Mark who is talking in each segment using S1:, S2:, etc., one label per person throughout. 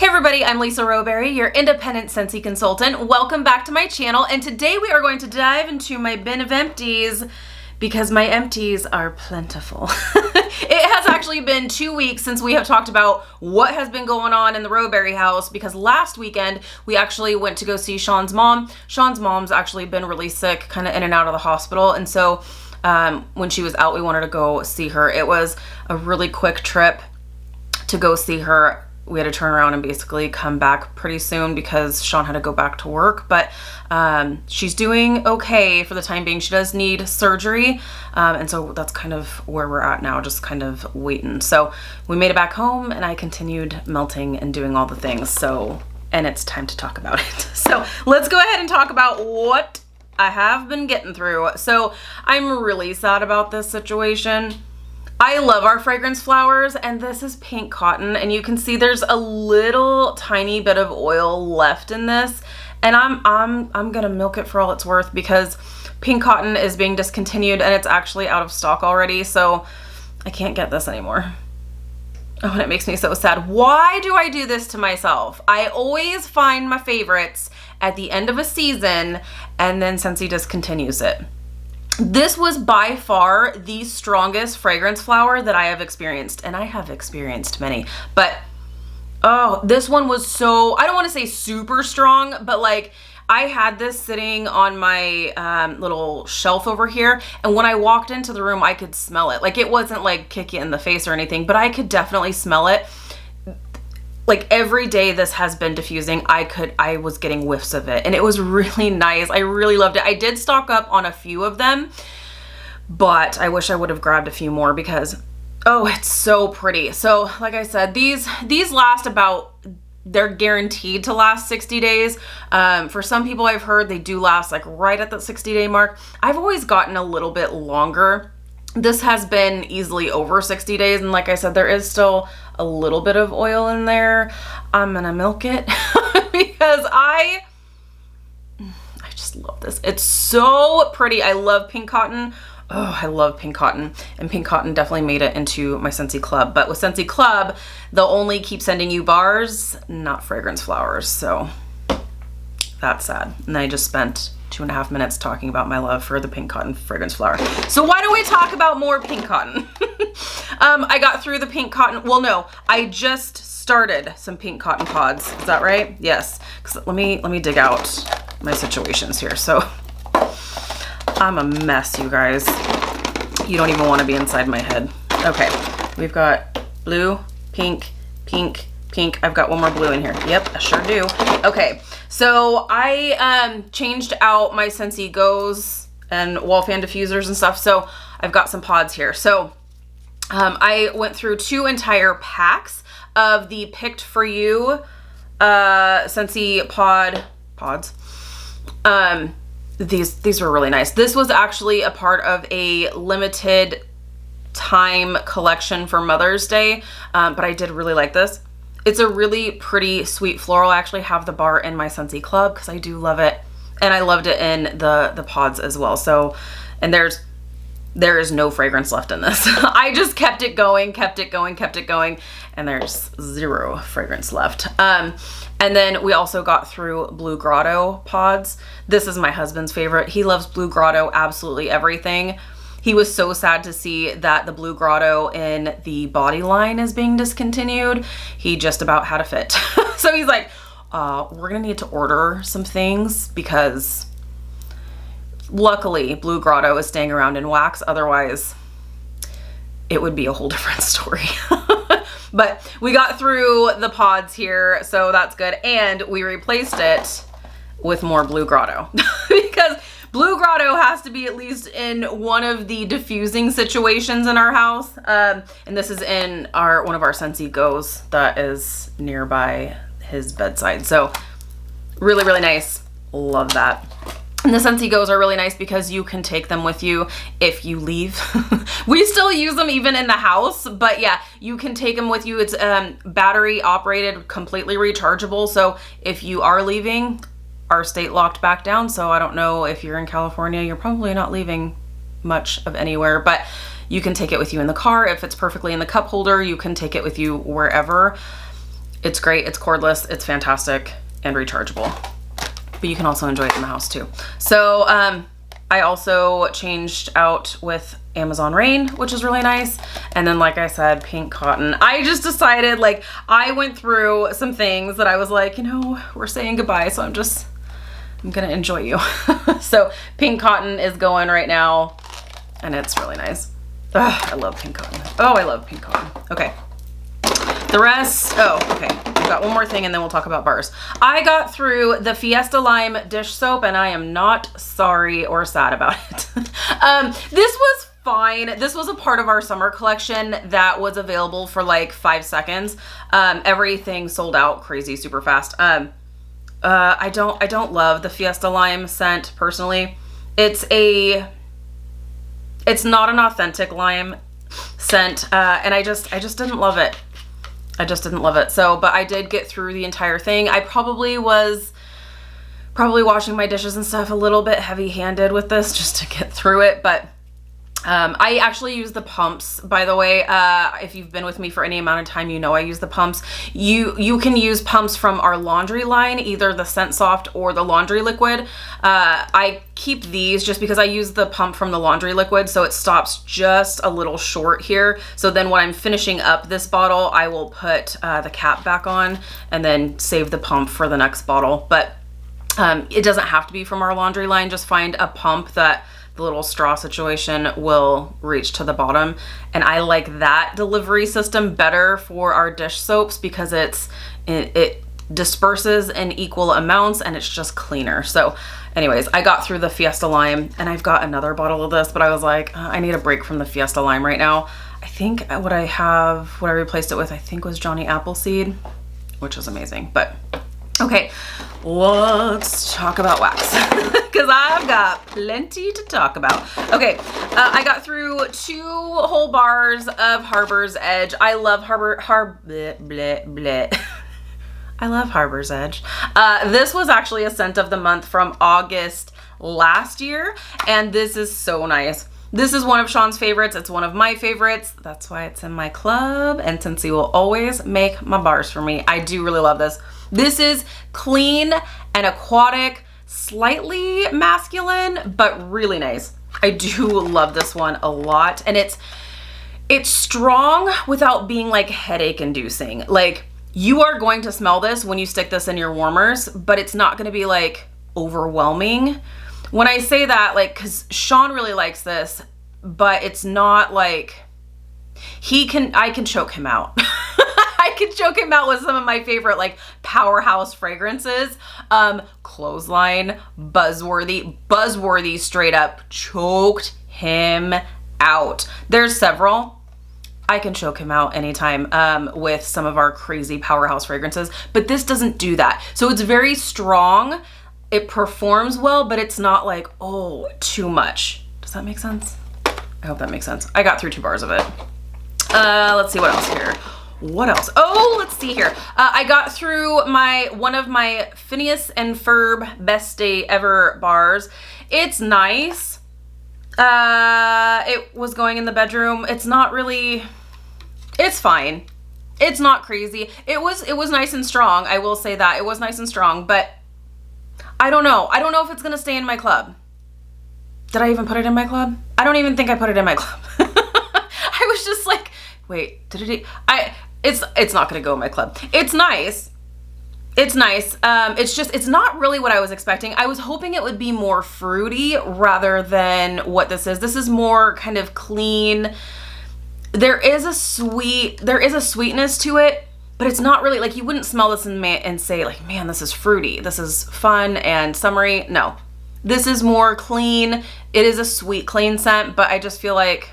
S1: Hey everybody, I'm Lisa Rowberry, your independent Scentsy consultant. Welcome back to my channel, and today we are going to dive into my bin of empties because my empties are plentiful. It has actually been 2 weeks since we have talked about what has been going on in the Rowberry house because last weekend we actually went to go see Sean's mom. Sean's mom's actually been really sick, kind of in and out of the hospital, and so when she was out, we wanted to go see her. It was a really quick trip to go see her. We had to turn around and basically come back pretty soon because Sean had to go back to work, but she's doing okay for the time being. She does need surgery, and so that's kind of where we're at now, just kind of waiting. So we made it back home and I continued melting and doing all the things, and it's time to talk about it. So let's go ahead and talk about what I have been getting through. So I'm really sad about this situation. I love our fragrance flowers, and this is pink cotton, and you can see there's a little tiny bit of oil left in this, and I'm gonna milk it for all it's worth because pink cotton is being discontinued and it's actually out of stock already, so I can't get this anymore. Oh, and it makes me so sad. Why do I do this to myself? I always find my favorites at the end of a season and then Scentsy discontinues it. This was by far the strongest fragrance flower that I have experienced, and I have experienced many, but oh, this one was so, I don't want to say super strong, but like I had this sitting on my little shelf over here, and when I walked into the room, I could smell it. Like it wasn't like kick you in the face or anything, but I could definitely smell it. Like every day this has been diffusing, I was getting whiffs of it, and it was really nice. I really loved it. I did stock up on a few of them, but I wish I would have grabbed a few more because, oh, it's so pretty. So like I said, these last about, they're guaranteed to last 60 days. For some people I've heard they do last like right at the 60-day mark. I've always gotten a little bit longer. This has been easily over 60 days, and like I said, there is still a little bit of oil in there. I'm gonna milk it because I just love this. It's so pretty. I love pink cotton. Oh, I love pink cotton, and pink cotton definitely made it into my Scentsy Club. But with Scentsy Club, they'll only keep sending you bars, not fragrance flowers, so that's sad. And I just spent 2.5 minutes talking about my love for the pink cotton fragrance flower. So why don't we talk about more pink cotton? I got through the pink cotton. Well, no, I just started some pink cotton pods. Is that right? Yes. Let me dig out my situations here. So I'm a mess, you guys. You don't even want to be inside my head. Okay, we've got blue, pink, pink, pink. I've got one more blue in here. Yep, I sure do. Okay, so I changed out my Scentsy Go's and wall fan diffusers and stuff, so I've got some pods here. So I went through 2 entire packs of the Picked For You Scentsy pods. These were really nice. This was actually a part of a limited time collection for Mother's Day, but I did really like this. It's a really pretty sweet floral. I actually have the bar in my Scentsy Club because I do love it, and I loved it in the pods as well. So, and there is no fragrance left in this. I just kept it going, and there's 0 fragrance left. And then we also got through Blue Grotto pods. This is my husband's favorite. He loves Blue Grotto, absolutely everything. He was so sad to see that the Blue Grotto in the body line is being discontinued. He just about had a fit. So he's like, we're gonna need to order some things because luckily Blue Grotto is staying around in wax. Otherwise, it would be a whole different story. But we got through the pods here, so that's good. And we replaced it with more Blue Grotto because Blue Grotto has to be at least in one of the diffusing situations in our house. And this is in one of our Scentsy Go's that is nearby his bedside. So really, really nice. Love that. And the Scentsy Go's are really nice because you can take them with you if you leave. We still use them even in the house, but yeah, you can take them with you. It's battery operated, completely rechargeable. So if you are leaving, our state locked back down. So I don't know if you're in California, you're probably not leaving much of anywhere, but you can take it with you in the car. If it's perfectly in the cup holder, you can take it with you wherever. It's great. It's cordless. It's fantastic and rechargeable. But you can also enjoy it in the house too. So I also changed out with Amazon Rain, which is really nice. And then, like I said, pink cotton. I just decided, like, I went through some things that I was like, you know, we're saying goodbye, so I'm gonna enjoy you. So pink cotton is going right now, and it's really nice. Ugh, I love pink cotton. Oh, I love pink cotton. Okay. The rest, oh, okay. We've got one more thing and then we'll talk about bars. I got through the Fiesta Lime dish soap and I am not sorry or sad about it. This was fine. This was a part of our summer collection that was available for like 5 seconds. Everything sold out crazy super fast. I don't love the Fiesta Lime scent personally. It's not an authentic lime scent, and I just didn't love it. I just didn't love it. So, but I did get through the entire thing. I probably was washing my dishes and stuff a little bit heavy-handed with this just to get through it, but I actually use the pumps, by the way. If you've been with me for any amount of time, you know I use the pumps. You can use pumps from our laundry line, either the Scent Soft or the laundry liquid. I keep these just because I use the pump from the laundry liquid, so it stops just a little short here. So then when I'm finishing up this bottle, I will put the cap back on and then save the pump for the next bottle. But it doesn't have to be from our laundry line. Just find a pump that the little straw situation will reach to the bottom. And I like that delivery system better for our dish soaps because it disperses in equal amounts and it's just cleaner. So anyways, I got through the Fiesta Lime and I've got another bottle of this, but I was like, I need a break from the Fiesta Lime right now. I think what I replaced it with, I think was Johnny Appleseed, which is amazing. But okay, let's talk about wax because I've got plenty to talk about. Okay, I got through 2 whole bars of Harbor's Edge. I love I love Harbor's Edge. This was actually a scent of the month from August last year, and this is so nice. This is one of Sean's favorites. It's one of my favorites. That's why it's in my club, and since he will always make my bars for me, I do really love this. This is clean and aquatic, slightly masculine, but really nice. I do love this one a lot, and it's strong without being like headache inducing. Like, you are going to smell this when you stick this in your warmers, but it's not going to be like overwhelming. When I say that, like, because Sean really likes this, but it's not like I can choke him out. I can choke him out with some of my favorite like powerhouse fragrances. Clothesline, buzzworthy, straight up choked him out. There's several. I can choke him out anytime with some of our crazy powerhouse fragrances, but this doesn't do that. So it's very strong. It performs well, but it's not like, oh, too much. Does that make sense? I hope that makes sense. I got through 2 bars of it. Let's see what else here. What else? Oh, let's see here. I got through one of my Phineas and Ferb Best Day Ever bars. It's nice. It was going in the bedroom. It's not really, it's fine. It's not crazy. It was nice and strong. I will say that. It was nice and strong, but I don't know. I don't know if it's going to stay in my club. Did I even put it in my club? I don't even think I put it in my club. I was just like, wait, did it? It's not going to go in my club. It's nice. It's nice. It's not really what I was expecting. I was hoping it would be more fruity rather than what this is. This is more kind of clean. There is a sweetness to it, but it's not really like you wouldn't smell this and say like, man, this is fruity. This is fun and summery. No, this is more clean. It is a sweet, clean scent, but I just feel like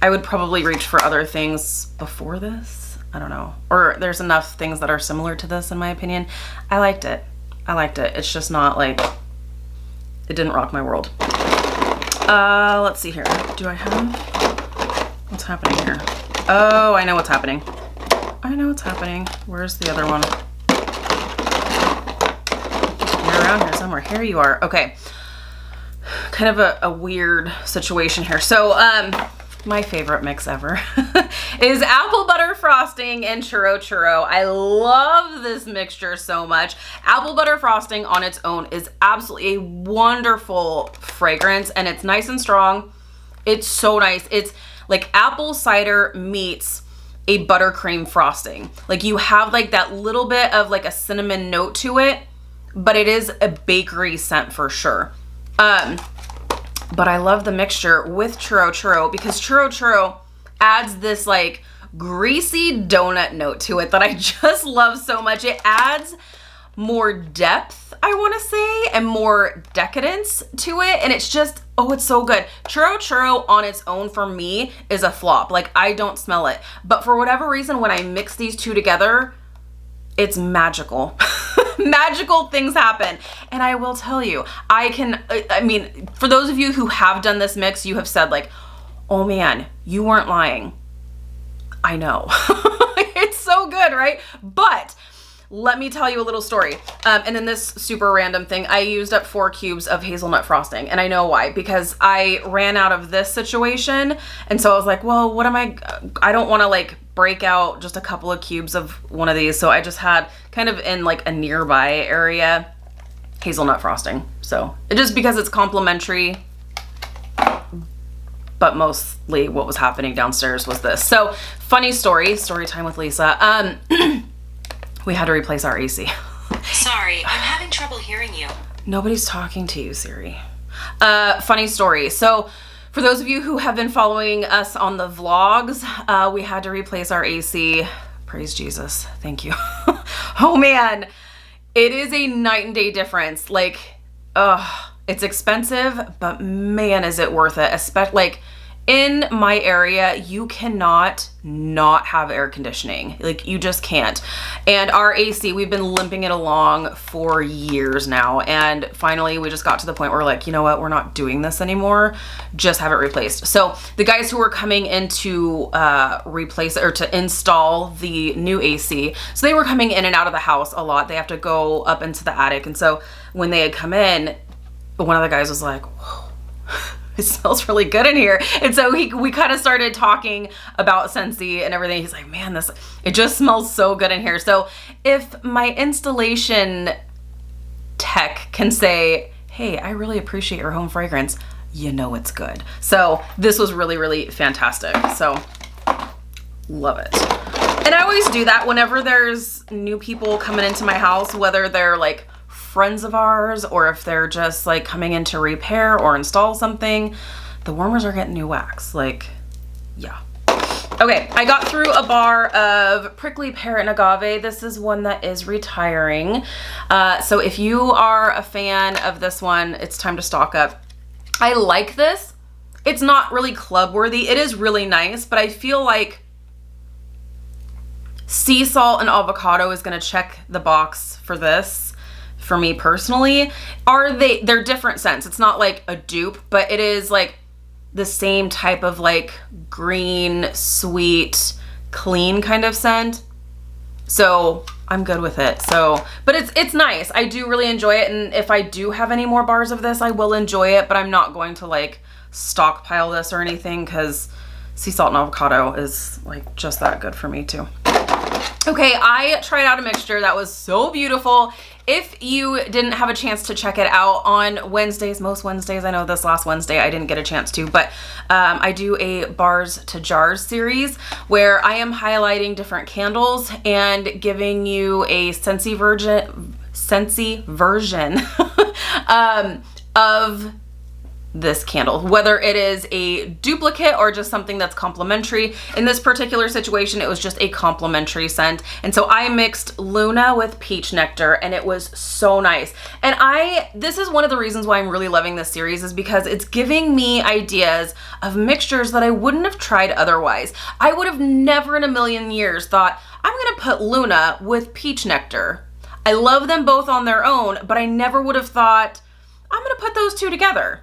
S1: I would probably reach for other things before this. I don't know. Or there's enough things that are similar to this in my opinion. I liked it. It's just not like, it didn't rock my world. Let's see here. Do I have, what's happening here? Oh, I know what's happening. Where's the other one? You're around here somewhere. Here you are. Okay. Kind of a weird situation here. So, my favorite mix ever, is apple butter frosting and churro churro. I love this mixture so much. Apple butter frosting on its own is absolutely a wonderful fragrance, and it's nice and strong. It's so nice. It's like apple cider meets a buttercream frosting. Like you have like that little bit of like a cinnamon note to it, but it is a bakery scent for sure. But I love the mixture with churro churro because churro churro adds this like greasy donut note to it that I just love so much. It adds more depth, I want to say, and more decadence to it. And it's just, oh, it's so good. Churro churro on its own for me is a flop. Like I don't smell it. But for whatever reason, when I mix these two together, it's magical. Magical things happen. And I will tell you, I mean, for those of you who have done this mix, you have said like, oh man, you weren't lying. I know. It's so good, right? But let me tell you a little story. And then this super random thing, I used up 4 cubes of hazelnut frosting. And I know why, because I ran out of this situation. And so I was like, well, what am I don't want to like break out just a couple of cubes of one of these. So I just had kind of in like a nearby area hazelnut frosting. So just because it's complimentary, but mostly what was happening downstairs was this. So funny story time with Lisa. We had to replace our AC.
S2: Sorry, I'm having trouble hearing you.
S1: Nobody's talking to you, Siri. Funny story. So for those of you who have been following us on the vlogs, we had to replace our AC. Praise Jesus. Thank you. Oh man, it is a night and day difference. Like, it's expensive, but man, is it worth it. Especially like in my area, you cannot not have air conditioning. Like you just can't. And our AC, we've been limping it along for years now. And finally we just got to the point where we're like, you know what, we're not doing this anymore. Just have it replaced. So the guys who were coming in to replace or to install the new AC, so they were coming in and out of the house a lot. They have to go up into the attic. And so when they had come in, one of the guys was like, whoa, it smells really good in here. And so we kind of started talking about Scentsy and everything. He's like, man, it just smells so good in here. So if my installation tech can say, hey, I really appreciate your home fragrance, you know it's good. So this was really, really fantastic. So love it. And I always do that whenever there's new people coming into my house, whether they're like friends of ours or if they're just like coming in to repair or install something, the warmers are getting new wax. Like, yeah. Okay, I got through a bar of prickly pear and agave. This is one that is retiring. So if you are a fan of this one, it's time to stock up. I like this. It's not really club worthy. It is really nice, but I feel like sea salt and avocado is gonna check the box for this. For me personally, they're different scents. It's not like a dupe, but it is like the same type of like green, sweet, clean kind of scent. So I'm good with it. So, but it's nice. I do really enjoy it. And if I do have any more bars of this, I will enjoy it, but I'm not going to like stockpile this or anything because sea salt and avocado is like just that good for me too. Okay, I tried out a mixture that was so beautiful. If you didn't have a chance to check it out on Wednesdays, most Wednesdays, I know this last Wednesday I didn't get a chance to, but I do a Bars to Jars series where I am highlighting different candles and giving you a Scentsy version of this candle, whether it is a duplicate or just something that's complimentary. In this particular situation, it was just a complimentary scent. And so I mixed Luna with peach nectar and it was so nice. And this is one of the reasons why I'm really loving this series is because it's giving me ideas of mixtures that I wouldn't have tried otherwise. I would have never in a million years thought, I'm gonna put Luna with peach nectar. I love them both on their own, but I never would have thought, I'm gonna put those two together.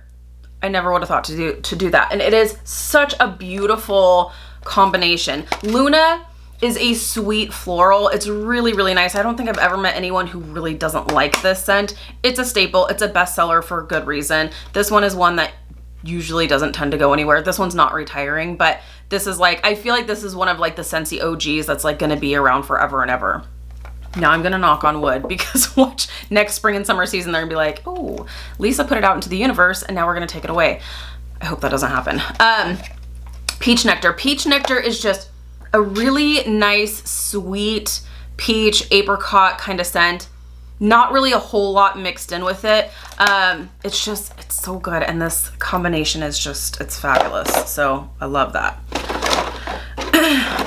S1: I never would have thought to do that. And it is such a beautiful combination. Luna is a sweet floral. It's really, really nice. I don't think I've ever met anyone who really doesn't like this scent. It's a staple. It's a bestseller for good reason. This one is one that usually doesn't tend to go anywhere. This one's not retiring, but this is like, I feel like this is one of like the Scentsy OGs that's like gonna be around forever and ever. Now I'm gonna knock on wood because watch next spring and summer season, they're gonna be like, oh, Lisa put it out into the universe and now we're gonna take it away. I hope that doesn't happen. Peach Nectar. Peach Nectar is just a really nice, sweet peach apricot kind of scent. Not really a whole lot mixed in with it. It's so good. And this combination is just, it's fabulous. So I love that.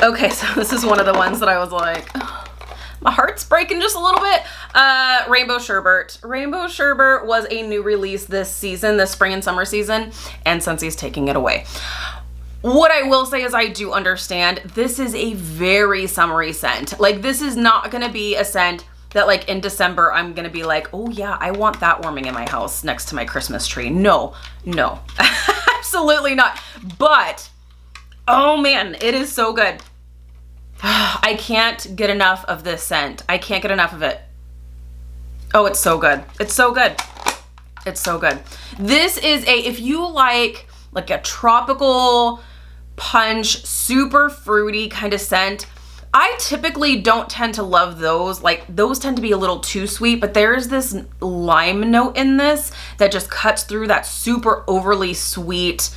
S1: Okay, so this is one of the ones that I was like, oh, my heart's breaking just a little bit. Rainbow Sherbet. Rainbow Sherbet was a new release this season, this spring and summer season, and Scentsy's taking it away. What I will say is I do understand this is a very summery scent. Like, this is not gonna be a scent that like in December, I'm gonna be like, oh yeah, I want that warming in my house next to my Christmas tree. No, absolutely not. But, oh man, it is so good. I can't get enough of this scent. I can't get enough of it. Oh, it's so good. It's so good. It's so good. This is if you like a tropical punch, super fruity kind of scent, I typically don't tend to love those. Like, those tend to be a little too sweet, but there's this lime note in this that just cuts through that super overly sweet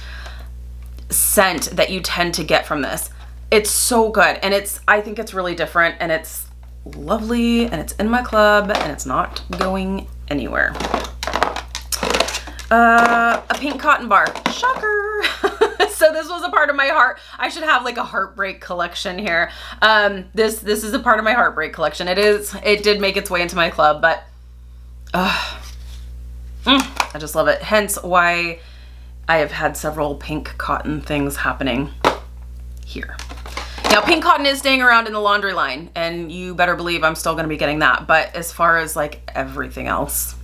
S1: scent that you tend to get from this. It's so good, and I think it's really different, and it's lovely, and it's in my club, and it's not going anywhere. A pink cotton bar. Shocker. So this was a part of my heart. I should have like a heartbreak collection here. This is a part of my heartbreak collection. It did make its way into my club, but I just love it. Hence why I have had several pink cotton things happening here. Now, pink cotton is staying around in the laundry line, and you better believe I'm still gonna be getting that. But as far as like everything else,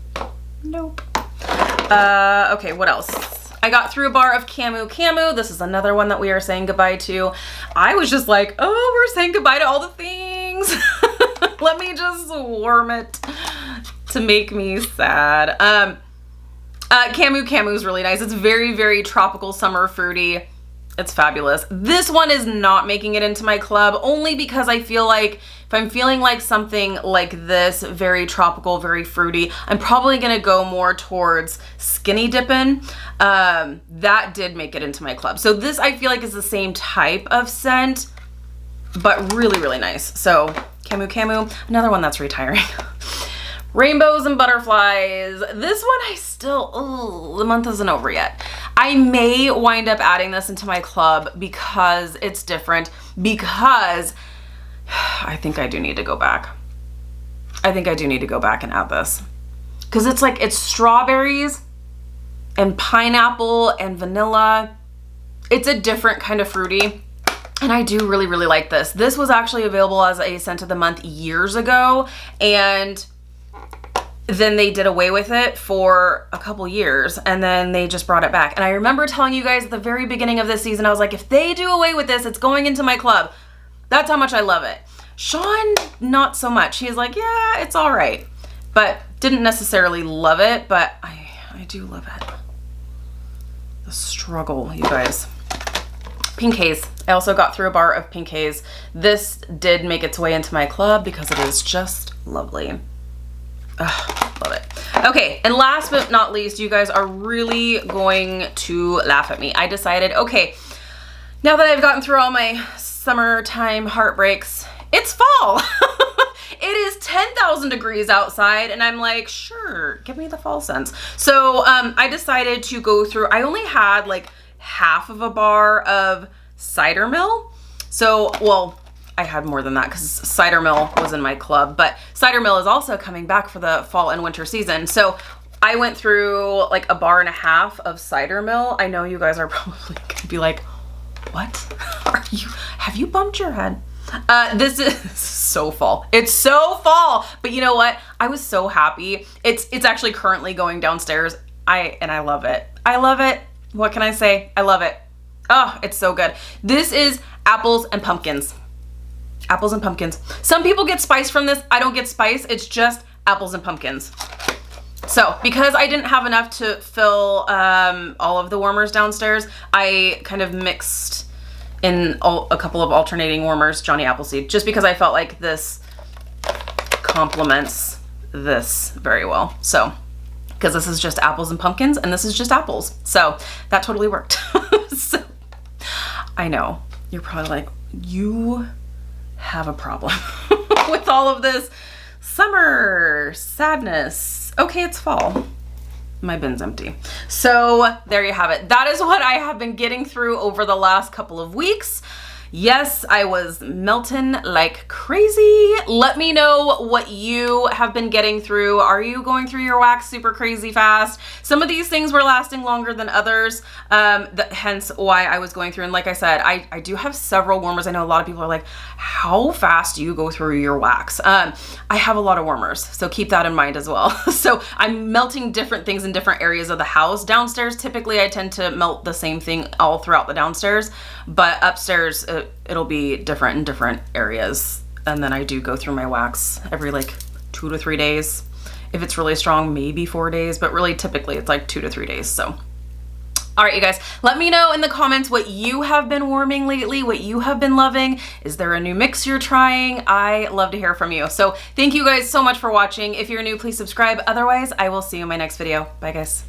S1: nope. Okay, what else? I got through a bar of Camu Camu. This is another one that we are saying goodbye to. I was just like, oh, we're saying goodbye to all the things. Let me just warm it to make me sad. Camu Camu is really nice. It's very, very tropical, summer fruity. It's fabulous. This one is not making it into my club only because I feel like if I'm feeling like something like this, very tropical, very fruity, I'm probably gonna go more towards Skinny Dippin'. That did make it into my club. So this I feel like is the same type of scent, but really, really nice. So Camu Camu, another one that's retiring. Rainbows and Butterflies. This one the month isn't over yet. I may wind up adding this into my club because it's different, because I think I do need to go back. I think I do need to go back and add this. Because it's strawberries and pineapple and vanilla. It's a different kind of fruity. And I do really, really like this. This was actually available as a scent of the month years ago, and then they did away with it for a couple years, and then they just brought it back. And I remember telling you guys at the very beginning of this season, I was like, if they do away with this, it's going into my club. That's how much I love it. Sean, not so much. He's like, yeah, it's all right. But didn't necessarily love it, but I do love it. The struggle, you guys. Pink Haze. I also got through a bar of Pink Haze. This did make its way into my club because it is just lovely. Love it. Okay, and last but not least, you guys are really going to laugh at me. I decided, okay, now that I've gotten through all my summertime heartbreaks, it's fall. It is 10,000 degrees outside, and I'm like, sure, give me the fall scents. So I decided to go through, I only had like half of a bar of Cider Mill. So, well, I had more than that because Cider Mill was in my club, but Cider Mill is also coming back for the fall and winter season. So I went through like a bar and a half of Cider Mill. I know you guys are probably gonna be like, what? Have you bumped your head? This is so fall. It's so fall, but you know what? I was so happy. It's actually currently going downstairs. I love it. I love it. What can I say? I love it. Oh, it's so good. This is apples and pumpkins. Apples and pumpkins. Some people get spice from this. I don't get spice. It's just apples and pumpkins. So because I didn't have enough to fill all of the warmers downstairs, I kind of mixed in a couple of alternating warmers, Johnny Appleseed, just because I felt like this complements this very well. So, because this is just apples and pumpkins and this is just apples. So that totally worked. So I know you're probably like, you have a problem with all of this summer sadness. Okay, it's fall. My bin's empty. So there you have it. That is what I have been getting through over the last couple of weeks. Yes, I was melting like crazy. Let me know what you have been getting through. Are you going through your wax super crazy fast? Some of these things were lasting longer than others, hence why I was going through. And like I said, I do have several warmers. I know a lot of people are like, how fast do you go through your wax? I have a lot of warmers, so keep that in mind as well. So I'm melting different things in different areas of the house. Downstairs, typically I tend to melt the same thing all throughout the downstairs, but upstairs, it'll be different in different areas. And then I do go through my wax every like 2 to 3 days. If it's really strong, maybe 4 days, but really typically it's like 2 to 3 days. So, all right, you guys, let me know in the comments what you have been warming lately, what you have been loving. Is there a new mix you're trying? I love to hear from you. So thank you guys so much for watching. If you're new, please subscribe. Otherwise, I will see you in my next video. Bye, guys.